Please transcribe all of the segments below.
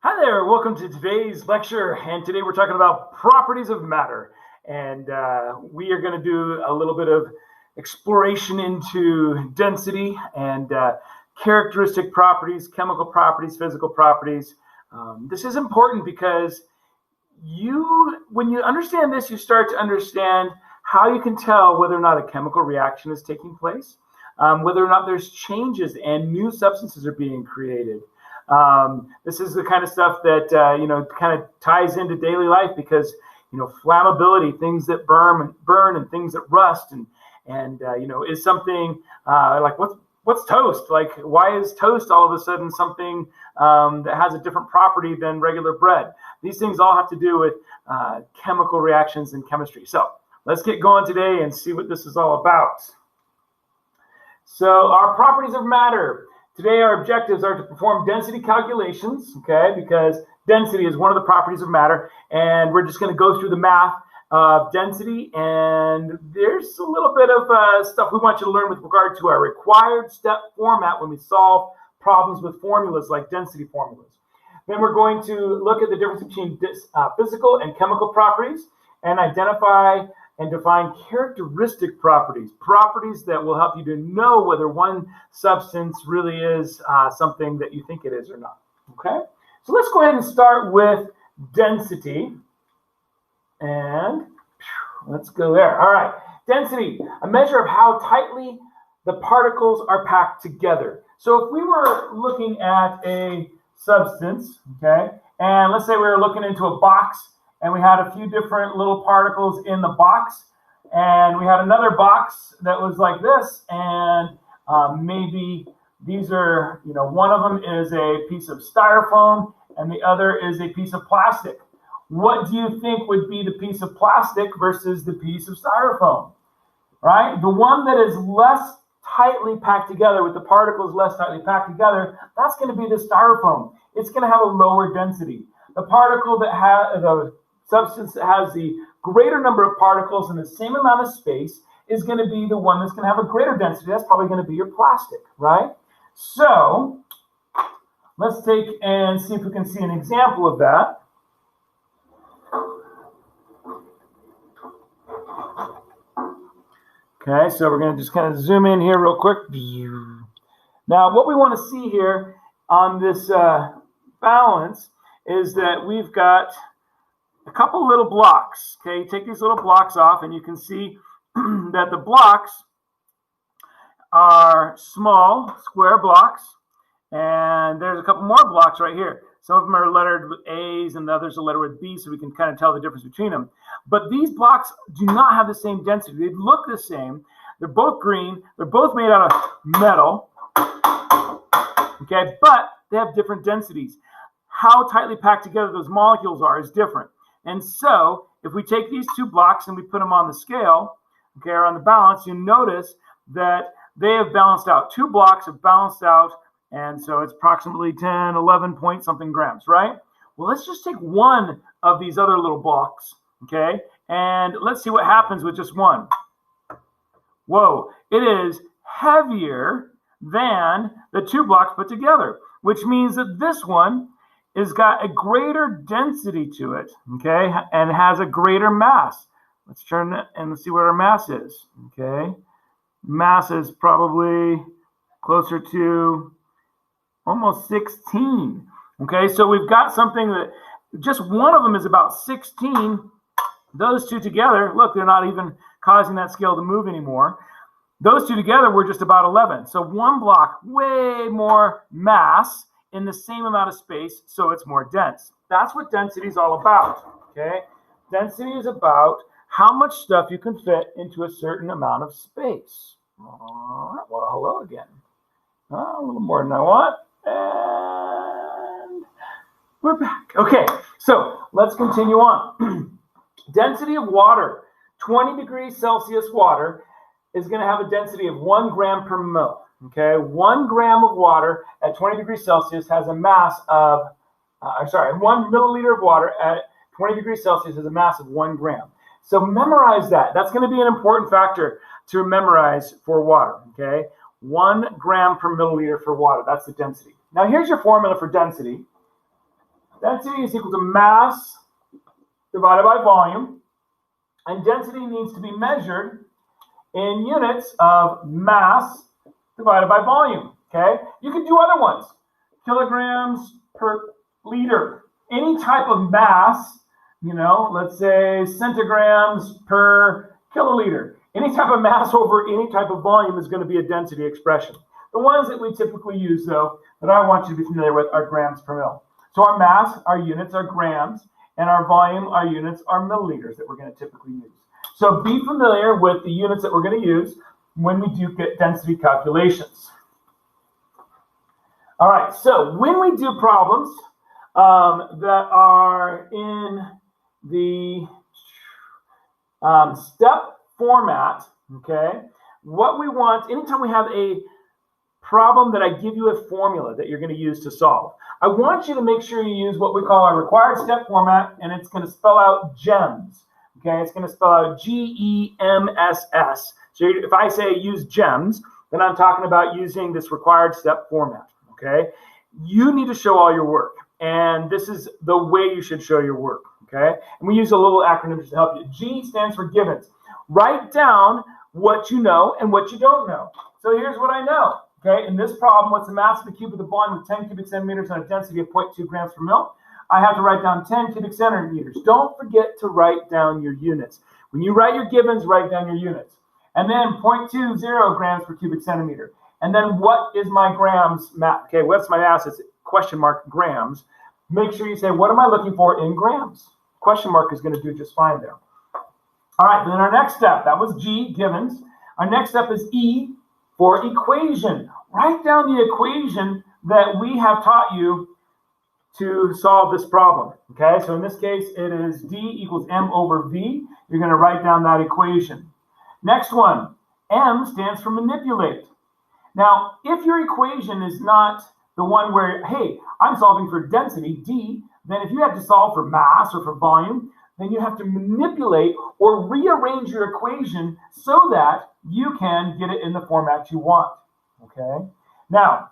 Hi there, welcome to today's lecture, and today we're talking about properties of matter, and we are going to do a little bit of exploration into density and characteristic properties, chemical properties, physical properties. This is important because when you understand this, you start to understand how you can tell whether or not a chemical reaction is taking place, whether or not there's changes and new substances are being created. This is the kind of stuff that kind of ties into daily life because flammability, things that burn and things that rust, and is something like what's toast? Like, why is toast all of a sudden something that has a different property than regular bread? These things all have to do with chemical reactions and chemistry. So let's get going today and see what this is all about. So our properties of matter. Today, our objectives are to perform density calculations, okay, because density is one of the properties of matter, and we're just going to go through the math of density, and there's a little bit of stuff we want you to learn with regard to our required step format when we solve problems with formulas like density formulas. Then we're going to look at the difference between physical and chemical properties and identify and define characteristic properties that will help you to know whether one substance really is something that you think it is or not. Okay, so let's go ahead and start with density. And let's go there. All right, density, a measure of how tightly the particles are packed together. So if we were looking at a substance, okay, and let's say we were looking into a box, and we had a few different little particles in the box, and we had another box that was like this, and maybe these are, one of them is a piece of styrofoam, and the other is a piece of plastic. What do you think would be the piece of plastic versus the piece of styrofoam, right? The one that is less tightly packed together, with the particles less tightly packed together, that's going to be the styrofoam. It's going to have a lower density. The particle that has the substance that has the greater number of particles in the same amount of space is going to be the one that's going to have a greater density. That's probably going to be your plastic, right? So let's take and see if we can see an example of that. Okay, so we're going to just kind of zoom in here real quick. Now, what we want to see here on this balance is that we've got a couple little blocks. Okay, take these little blocks off, and you can see that the blocks are small square blocks, and there's a couple more blocks right here. Some of them are lettered with A's, and the others are lettered with B, so we can kind of tell the difference between them. But these blocks do not have the same density. They look the same. They're both green. They're both made out of metal. Okay, but they have different densities. How tightly packed together those molecules are is different. And so if we take these two blocks and we put them on the scale, okay, or on the balance, you notice that they have balanced out. Two blocks have balanced out, and so it's approximately 10, 11 point something grams, right? Well, let's just take one of these other little blocks, okay, and let's see what happens with just one. Whoa, it is heavier than the two blocks put together, which means that this one has got a greater density to it, okay, and has a greater mass. Let's turn that and let's see what our mass is, okay. Mass is probably closer to almost 16, okay. So we've got something that just one of them is about 16. Those two together, look, they're not even causing that scale to move anymore. Those two together were just about 11. So one block, way more mass in the same amount of space, so it's more dense. That's what density is all about, okay? Density is about how much stuff you can fit into a certain amount of space. All right, well, hello again. A little more than I want, and we're back. Okay, so let's continue on. Density of water, 20 degrees Celsius water is going to have a density of 1 gram per mil. Okay, 1 gram of water at 20 degrees Celsius has a mass of, 1 milliliter of water at 20 degrees Celsius has a mass of 1 gram. So memorize that. That's going to be an important factor to memorize for water. Okay, 1 gram per milliliter for water. That's the density. Now here's your formula for density. Density is equal to mass divided by volume. And density needs to be measured in units of mass divided by volume, okay? You can do other ones. Kilograms per liter. Any type of mass, you know, let's say centigrams per kiloliter. Any type of mass over any type of volume is going to be a density expression. The ones that we typically use, though, that I want you to be familiar with are grams per mil. So our mass, our units are grams, and our volume, our units are milliliters that we're going to typically use. So be familiar with the units that we're going to use when we do get density calculations. All right, so when we do problems that are in the step format, okay, what we want, anytime we have a problem that I give you a formula that you're going to use to solve, I want you to make sure you use what we call our required step format, and it's going to spell out GEMS. Okay, it's going to spell out GEMSS. So if I say use GEMS, then I'm talking about using this required step format. Okay, you need to show all your work, and this is the way you should show your work. Okay, and we use a little acronym just to help you. G stands for givens. Write down what you know and what you don't know. So here's what I know. Okay, in this problem, what's the mass of the cube of the volume with 10 cubic centimeters and a density of 0.2 grams per mil? I have to write down 10 cubic centimeters. Don't forget to write down your units. When you write your givens, write down your units. And then 0.20 grams per cubic centimeter. And then what is my grams mass? Okay, what's my mass? It's question mark grams. Make sure you say, what am I looking for in grams? Question mark is going to do just fine there. All right, then our next step, that was G, givens. Our next step is E for equation. Write down the equation that we have taught you to solve this problem. Okay, so in this case, it is D equals M over V. You're going to write down that equation. Next one, M stands for manipulate. Now, if your equation is not the one where, hey, I'm solving for density, D, then if you have to solve for mass or for volume, then you have to manipulate or rearrange your equation so that you can get it in the format you want. Okay, now,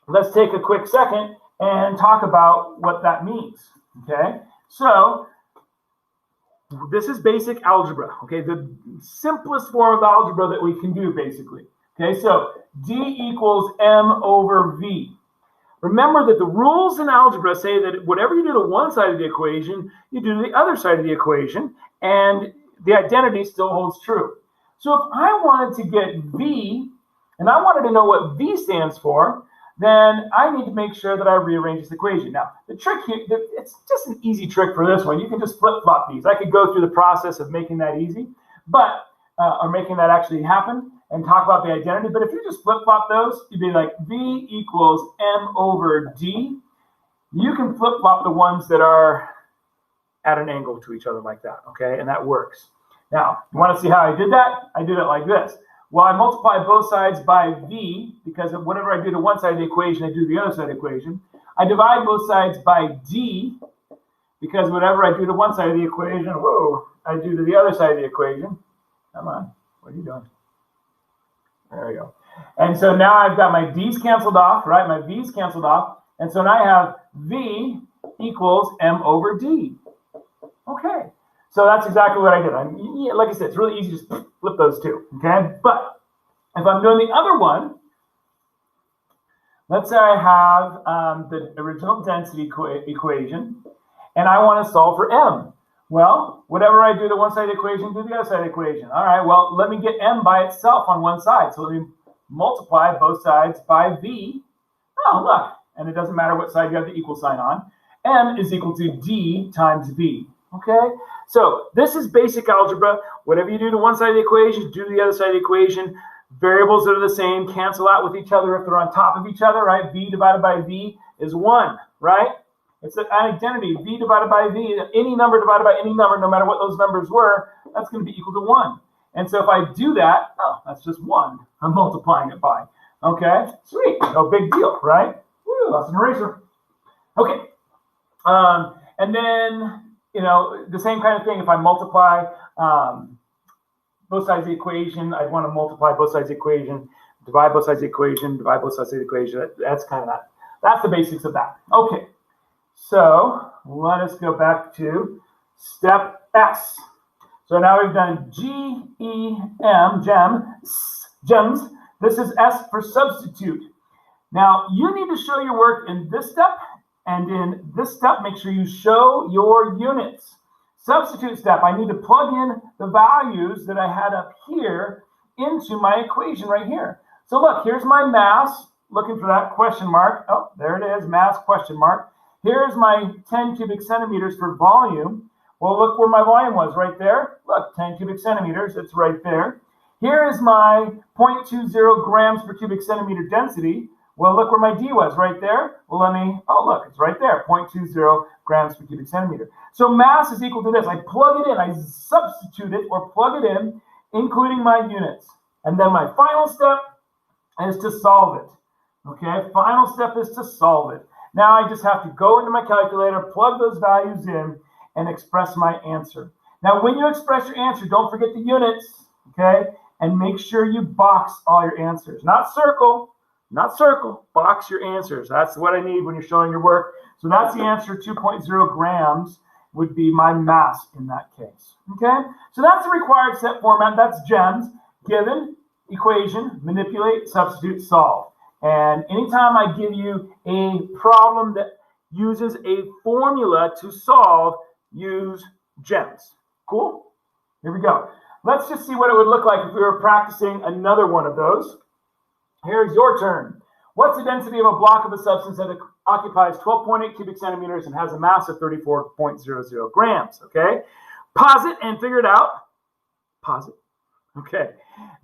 let's take a quick second and talk about what that means. Okay, so this is basic algebra. Okay, the simplest form of algebra that we can do, basically. Okay, so D equals M over V. Remember that the rules in algebra say that whatever you do to one side of the equation, you do to the other side of the equation, and the identity still holds true. So if I wanted to get V, and I wanted to know what V stands for, then I need to make sure that I rearrange this equation. Now, the trick here, it's just an easy trick for this one. You can just flip-flop these. I could go through the process of making that easy, but or making that actually happen and talk about the identity. But if you just flip-flop those, you'd be like V equals M over D. You can flip-flop the ones that are at an angle to each other like that, okay? And that works. Now, you want to see how I did that? I did it like this. Well, I multiply both sides by V, because of whatever I do to one side of the equation, I do to the other side of the equation. I divide both sides by D, because whatever I do to one side of the equation, whoa, I do to the other side of the equation. Come on, what are you doing? There we go. And so now I've got my D's canceled off, right? My V's canceled off. And so now I have V equals M over D. Okay. So that's exactly what I did. Like I said, it's really easy to just flip those two, okay? But if I'm doing the other one, let's say I have the original density equation, and I want to solve for M. Well, whatever I do to one side of the equation, do the other side of the equation. All right, well, let me get M by itself on one side. So let me multiply both sides by V. Oh, look, and it doesn't matter what side you have the equal sign on. M is equal to D times V. Okay, so this is basic algebra. Whatever you do to one side of the equation, do to the other side of the equation. Variables that are the same cancel out with each other if they're on top of each other, right? V divided by V is 1, right? It's an identity. V divided by V, any number divided by any number, no matter what those numbers were, that's going to be equal to 1. And so if I do that, oh, that's just 1. I'm multiplying it by. Okay, sweet. No big deal, right? Woo, that's an eraser. Okay. And then, you know, the same kind of thing. If I multiply both sides of the equation, I want to multiply both sides of the equation, divide both sides of the equation, divide both sides of the equation. That's kind of that. That's the basics of that. Okay. So let us go back to step S. So now we've done G-E-M, gems. This is S for substitute. Now you need to show your work in this step, and in this step, make sure you show your units. Substitute step, I need to plug in the values that I had up here into my equation right here. So look, here's my mass, looking for that question mark. Oh, there it is, mass question mark. Here's my 10 cubic centimeters for volume. Well, look where my volume was, right there. Look, 10 cubic centimeters, it's right there. Here is my 0.20 grams per cubic centimeter density. Well, look where my D was, right there. Well, oh, look, it's right there, 0.20 grams per cubic centimeter. So mass is equal to this. I plug it in, I substitute it or plug it in, including my units. And then my final step is to solve it. Okay, final step is to solve it. Now I just have to go into my calculator, plug those values in, and express my answer. Now, when you express your answer, don't forget the units, okay? And make sure you box all your answers. Not circle, box your answers. That's what I need when you're showing your work. So that's the answer, 2.0 grams would be my mass in that case, okay? So that's the required set format. That's GEMS, given, equation, manipulate, substitute, solve. And anytime I give you a problem that uses a formula to solve, use GEMS. Cool? Here we go. Let's just see what it would look like if we were practicing another one of those. Here's your turn. What's the density of a block of a substance that occupies 12.8 cubic centimeters and has a mass of 34.00 grams? Okay. Pause it and figure it out. Pause it. Okay.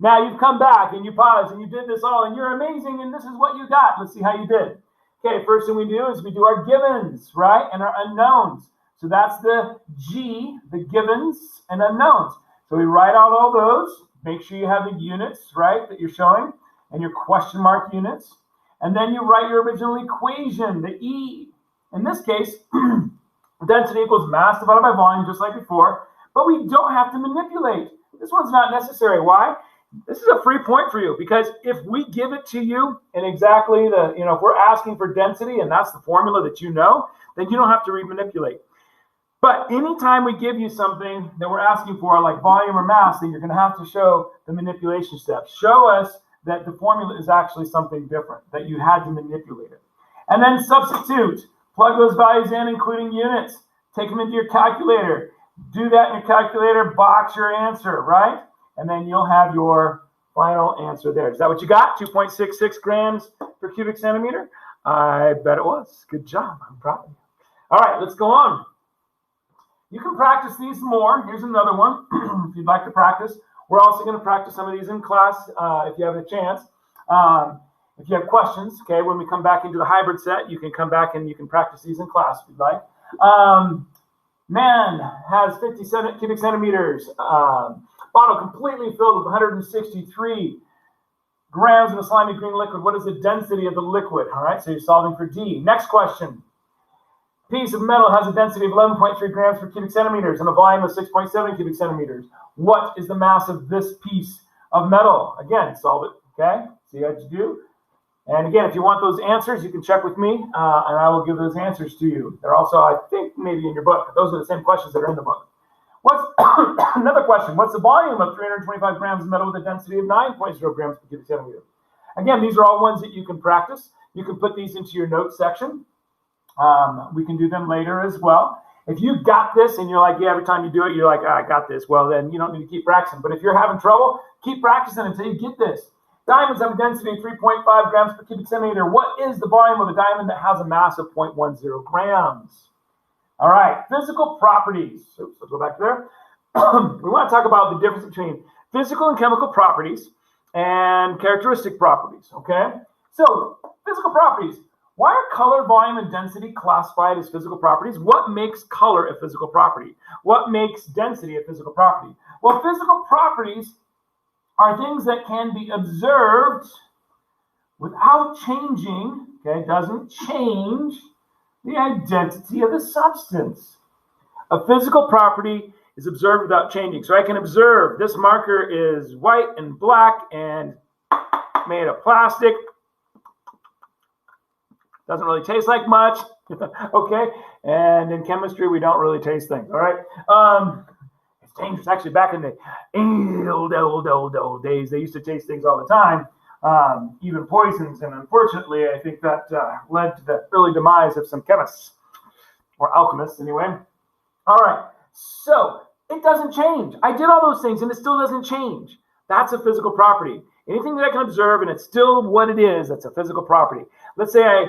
Now you've come back and you paused and you did this all and you're amazing and this is what you got. Let's see how you did. Okay. First thing we do is we do our givens, right? And our unknowns. So that's the G, the givens and unknowns. So we write out all those. Make sure you have the units, right, that you're showing and your question mark units. And then you write your original equation, the E. In this case, density equals mass divided by volume, just like before. But we don't have to manipulate. This one's not necessary. Why? This is a free point for you because if we give it to you in exactly the, if we're asking for density and that's the formula that you know, then you don't have to remanipulate. But anytime we give you something that we're asking for, like volume or mass, then you're going to have to show the manipulation steps. Show us that the formula is actually something different, that you had to manipulate it. And then substitute. Plug those values in, including units. Take them into your calculator. Do that in your calculator, box your answer, right? And then you'll have your final answer there. Is that what you got? 2.66 grams per cubic centimeter? I bet it was. Good job. I'm proud of you. All right, let's go on. You can practice these more. Here's another one if you'd like to practice. We're also going to practice some of these in class if you have a chance. If you have questions, okay, when we come back into the hybrid set, you can come back and you can practice these in class if you'd like. Man has 50 cubic centimeters. Bottle completely filled with 163 grams of a slimy green liquid. What is the density of the liquid? All right, so you're solving for D. Next question. Piece of metal has a density of 11.3 grams per cubic centimeters and a volume of 6.7 cubic centimeters. What is the mass of this piece of metal? Again, solve it, okay? See what you do. And again, if you want those answers, you can check with me, and I will give those answers to you. They're also, I think, maybe in your book. Those are the same questions that are in the book. What's another question? What's the volume of 325 grams of metal with a density of 9.0 grams per cubic centimeter? Again, these are all ones that you can practice. You can put these into your notes section. We can do them later as well. If you got this and you're like, yeah, every time you do it, you're like, I got this. Well, then you don't need to keep practicing. But if you're having trouble, keep practicing until you get this. Diamonds have a density of 3.5 grams per cubic centimeter. What is the volume of a diamond that has a mass of 0.10 grams? All right, physical properties. Oops, let's go back there. We want to talk about the difference between physical and chemical properties and characteristic properties, okay? So, physical properties. Why are color, volume, and density classified as physical properties? What makes color a physical property? What makes density a physical property? Well, physical properties are things that can be observed without changing, okay, doesn't change the identity of the substance. A physical property is observed without changing. So I can observe this marker is white and black and made of plastic. Doesn't really taste like much. Okay. And in chemistry, we don't really taste things. All right. It's dangerous. Actually, back in the old days, they used to taste things all the time, even poisons. And unfortunately, I think that led to the early demise of some chemists, or alchemists anyway. All right. So it doesn't change. I did all those things and it still doesn't change. That's a physical property. Anything that I can observe and it's still what it is, that's a physical property. Let's say I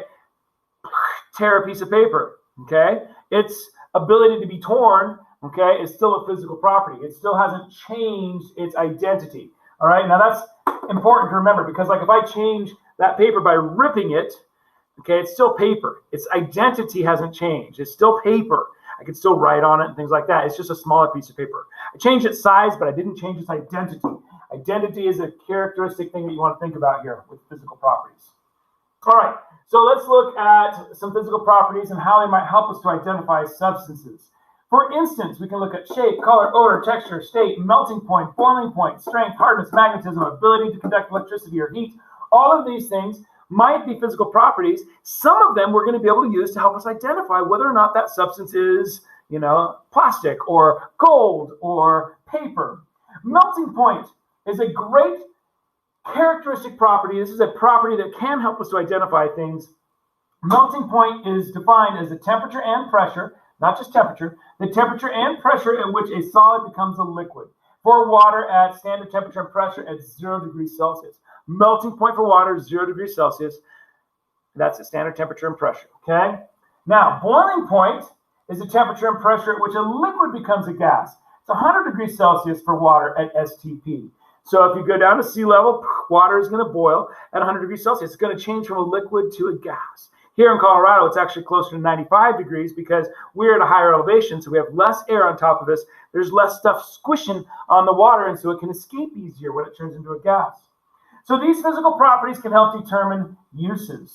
tear a piece of paper, okay? Its ability to be torn, okay, is still a physical property. It still hasn't changed its identity, all right? Now that's important to remember because like if I change that paper by ripping it, okay, it's still paper. Its identity hasn't changed. It's still paper. I can still write on it and things like that. It's just a smaller piece of paper. I changed its size, but I didn't change its identity. Identity is a characteristic thing that you want to think about here with physical properties. All right, so let's look at some physical properties and how they might help us to identify substances. For instance, we can look at shape, color, odor, texture, state, melting point, boiling point, strength, hardness, magnetism, ability to conduct electricity or heat. All of these things might be physical properties. Some of them we're going to be able to use to help us identify whether or not that substance is, plastic or gold or paper. Melting point is a great characteristic property. This is a property that can help us to identify things. Melting point is defined as the temperature and pressure, not just temperature, the temperature and pressure at which a solid becomes a liquid. For water at standard temperature and pressure at 0 degrees Celsius. Melting point for water is 0 degrees Celsius. That's the standard temperature and pressure, okay? Now, boiling point is the temperature and pressure at which a liquid becomes a gas. It's 100 degrees Celsius for water at STP. So if you go down to sea level, water is going to boil at 100 degrees Celsius. It's going to change from a liquid to a gas. Here in Colorado, it's actually closer to 95 degrees because we're at a higher elevation, so we have less air on top of us. There's less stuff squishing on the water, and so it can escape easier when it turns into a gas. So these physical properties can help determine uses.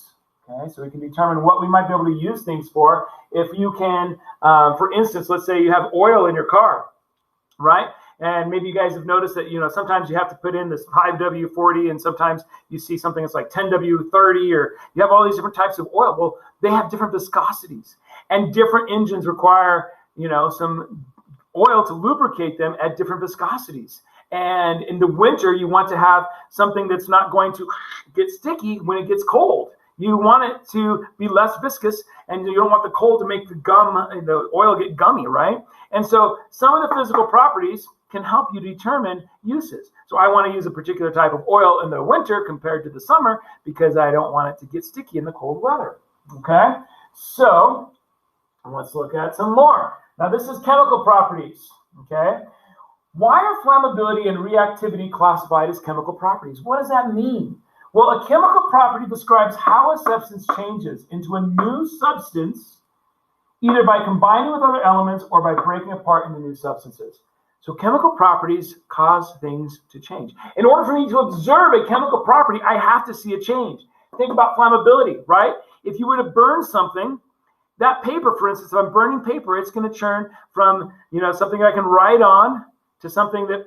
Okay, so we can determine what we might be able to use things for. If you can, for instance, let's say you have oil in your car, right? And maybe you guys have noticed that, sometimes you have to put in this 5W40 and sometimes you see something that's like 10W30 or you have all these different types of oil. Well, they have different viscosities and different engines require, some oil to lubricate them at different viscosities. And in the winter, you want to have something that's not going to get sticky when it gets cold. You want it to be less viscous, and you don't want the cold to make the oil get gummy, right? And so some of the physical properties can help you determine uses. So I want to use a particular type of oil in the winter compared to the summer because I don't want it to get sticky in the cold weather, okay? So let's look at some more. Now this is chemical properties, okay? Why are flammability and reactivity classified as chemical properties? What does that mean? Well, a chemical property describes how a substance changes into a new substance, either by combining with other elements or by breaking apart into new substances. So chemical properties cause things to change. In order for me to observe a chemical property, I have to see a change. Think about flammability, right? If you were to burn something, that paper, for instance, if I'm burning paper, it's going to turn from, something I can write on to something that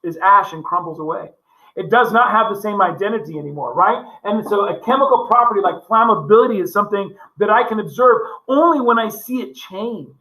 is ash and crumbles away. It does not have the same identity anymore, right? And so a chemical property like flammability is something that I can observe only when I see it change.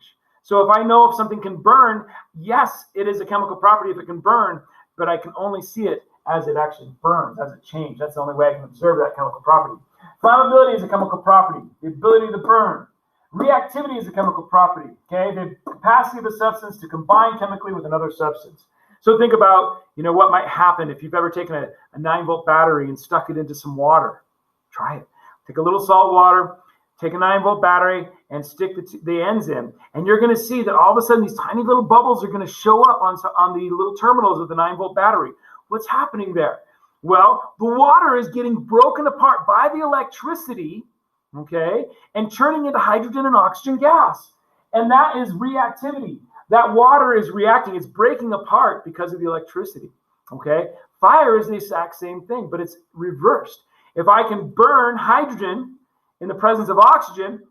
So if I know if something can burn, yes, it is a chemical property if it can burn, but I can only see it as it actually burns, as it changes. That's the only way I can observe that chemical property. Flammability is a chemical property, the ability to burn. Reactivity is a chemical property, okay? The capacity of a substance to combine chemically with another substance. So think about, what might happen if you've ever taken a 9-volt battery and stuck it into some water. Try it. Take a little salt water, take a 9-volt battery, and stick the ends in. And you're going to see that all of a sudden these tiny little bubbles are going to show up on the little terminals of the 9-volt battery. What's happening there? Well, the water is getting broken apart by the electricity, okay, and turning into hydrogen and oxygen gas. And that is reactivity. That water is reacting. It's breaking apart because of the electricity, okay? Fire is the exact same thing, but it's reversed. If I can burn hydrogen in the presence of oxygen,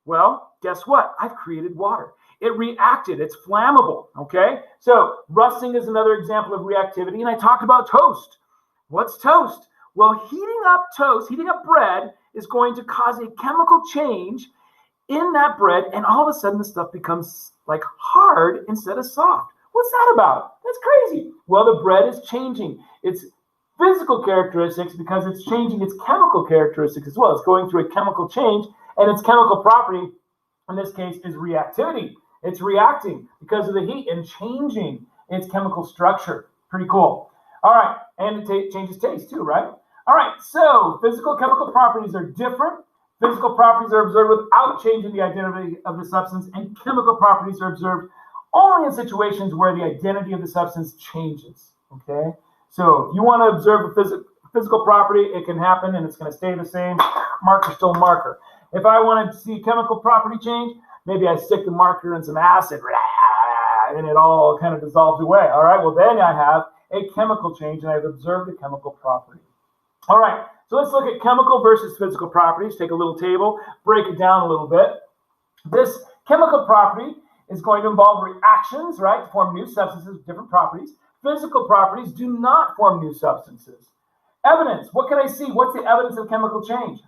well, guess what? I've created water. It reacted. It's flammable, okay? So rusting is another example of reactivity, and I talked about toast. What's toast? Well, heating up bread is going to cause a chemical change in that bread, and all of a sudden the stuff becomes like hard instead of soft. What's that about? That's crazy. Well, the bread is changing its physical characteristics because it's changing its chemical characteristics as well. It's going through a chemical change, and its chemical property, in this case, is reactivity. It's reacting because of the heat and changing its chemical structure. Pretty cool. All right, and it changes taste too, right? All right, so physical chemical properties are different. Physical properties are observed without changing the identity of the substance, and chemical properties are observed only in situations where the identity of the substance changes, okay? So if you want to observe a physical property, it can happen and it's going to stay the same. Marker still marker. If I want to see chemical property change, maybe I stick the marker in some acid, and it all kind of dissolves away. All right, well, then I have a chemical change, and I've observed a chemical property. All right, so let's look at chemical versus physical properties. Take a little table, break it down a little bit. This chemical property is going to involve reactions, right, to form new substances with different properties. Physical properties do not form new substances. Evidence, what can I see? What's the evidence of chemical change?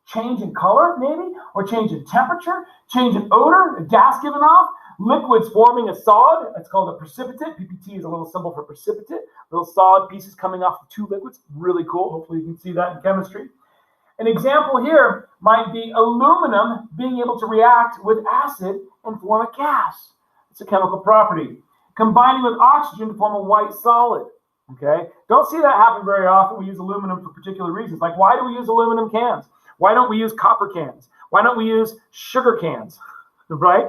Change in color, maybe, or change in temperature, change in odor, a gas given off, liquids forming a solid. It's called a precipitate. PPT is a little symbol for precipitate. Little solid pieces coming off of two liquids. Really cool. Hopefully you can see that in chemistry. An example here might be aluminum being able to react with acid and form a gas. It's a chemical property. Combining with oxygen to form a white solid. Okay? Don't see that happen very often. We use aluminum for particular reasons. Like, why do we use aluminum cans? Why don't we use copper cans? Why don't we use sugar cans? Right?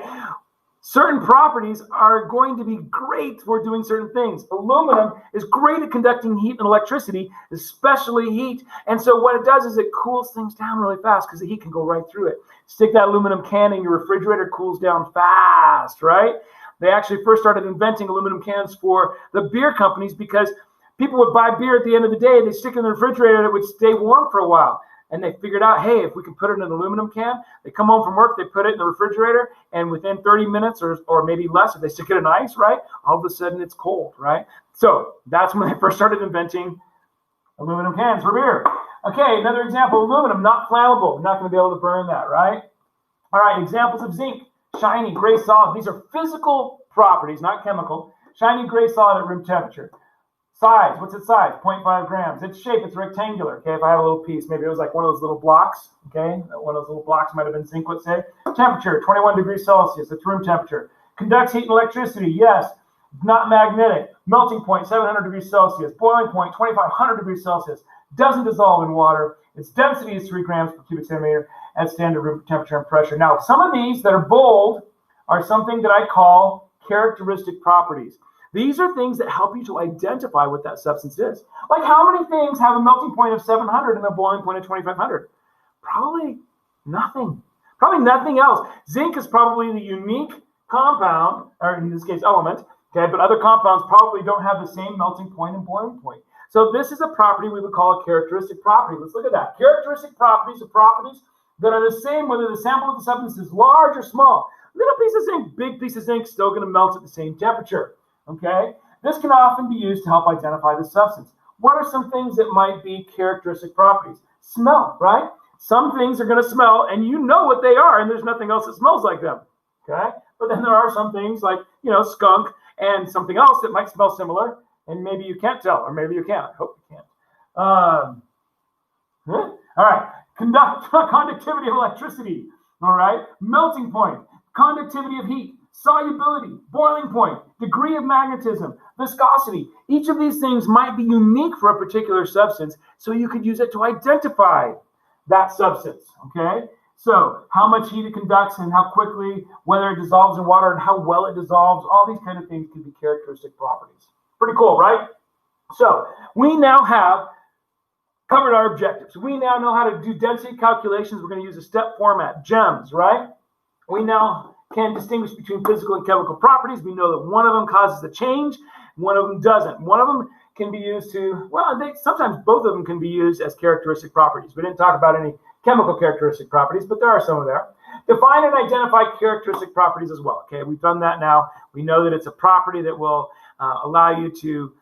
Certain properties are going to be great for doing certain things. Aluminum is great at conducting heat and electricity, especially heat. And so what it does is it cools things down really fast because the heat can go right through it. Stick that aluminum can in your refrigerator, cools down fast, right? They actually first started inventing aluminum cans for the beer companies because people would buy beer at the end of the day, they stick it in the refrigerator, and it would stay warm for a while. And they figured out, hey, if we can put it in an aluminum can, they come home from work, they put it in the refrigerator, and within 30 minutes or maybe less, if they stick it in ice, right, all of a sudden it's cold, right? So that's when they first started inventing aluminum cans for beer. Okay, another example, aluminum, not flammable. We're not going to be able to burn that, right? All right, examples of zinc, shiny, gray solid. These are physical properties, not chemical. Shiny, gray solid at room temperature. Size, what's its size? 0.5 grams. Its shape, it's rectangular. Okay, if I have a little piece, maybe it was like one of those little blocks. Okay, one of those little blocks might have been zinc, let's say. Temperature, 21 degrees Celsius. It's room temperature. Conducts heat and electricity, yes. Not magnetic. Melting point, 700 degrees Celsius. Boiling point, 2,500 degrees Celsius. Doesn't dissolve in water. Its density is 3 grams per cubic centimeter at standard room temperature and pressure. Now, some of these that are bold are something that I call characteristic properties. These are things that help you to identify what that substance is. Like, how many things have a melting point of 700 and a boiling point of 2,500? Probably nothing. Probably nothing else. Zinc is probably the unique compound, or in this case, element, okay, but other compounds probably don't have the same melting point and boiling point. So this is a property we would call a characteristic property. Let's look at that. Characteristic properties are properties that are the same whether the sample of the substance is large or small. Little piece of zinc, big piece of zinc, still going to melt at the same temperature. Okay, this can often be used to help identify the substance. What are some things that might be characteristic properties? Smell, right? Some things are going to smell, and you know what they are, and there's nothing else that smells like them. Okay, but then there are some things like, skunk and something else that might smell similar, and maybe you can't tell, or maybe you can. I hope you can't. All right, conductivity of electricity. All right, melting point, conductivity of heat. Solubility, boiling point, degree of magnetism, viscosity. Each of these things might be unique for a particular substance, so you could use it to identify that substance, okay? So how much heat it conducts and how quickly, whether it dissolves in water and how well it dissolves, all these kind of things can be characteristic properties. Pretty cool, right? So we now have covered our objectives. We now know how to do density calculations. We're going to use a step format, GEMS, right? We now can distinguish between physical and chemical properties. We know that one of them causes a change, one of them doesn't. One of them can be used to, sometimes both of them can be used as characteristic properties. We didn't talk about any chemical characteristic properties, but there are some of there. Define and identify characteristic properties as well. Okay, we've done that now. We know that it's a property that will allow you to,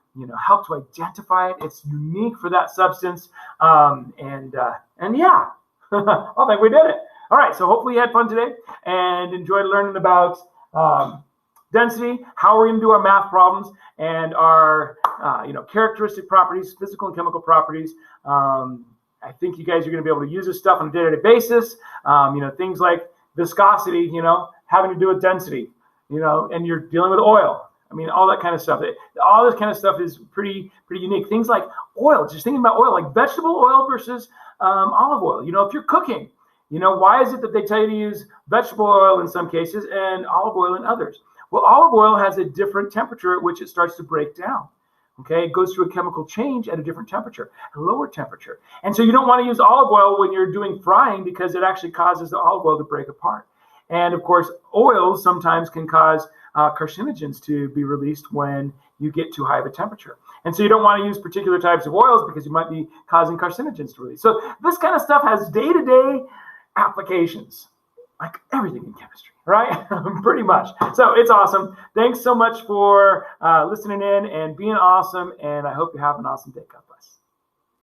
help to identify it. It's unique for that substance. And yeah, I think we did it. All right, so hopefully you had fun today and enjoyed learning about density, how we're going to do our math problems, and our characteristic properties, physical and chemical properties. I think you guys are going to be able to use this stuff on a day-to-day basis. Things like viscosity, having to do with density, and you're dealing with oil. I mean, all that kind of stuff. All this kind of stuff is pretty unique. Things like oil, just thinking about oil, like vegetable oil versus olive oil. If you're cooking, why is it that they tell you to use vegetable oil in some cases and olive oil in others? Well, olive oil has a different temperature at which it starts to break down. Okay, it goes through a chemical change at a different temperature, a lower temperature. And so you don't want to use olive oil when you're doing frying because it actually causes the olive oil to break apart. And of course, oils sometimes can cause carcinogens to be released when you get too high of a temperature. And so you don't want to use particular types of oils because you might be causing carcinogens to release. So this kind of stuff has day-to-day applications, like everything in chemistry, right? Pretty much. So it's awesome. Thanks so much for listening in and being awesome. And I hope you have an awesome day. God bless.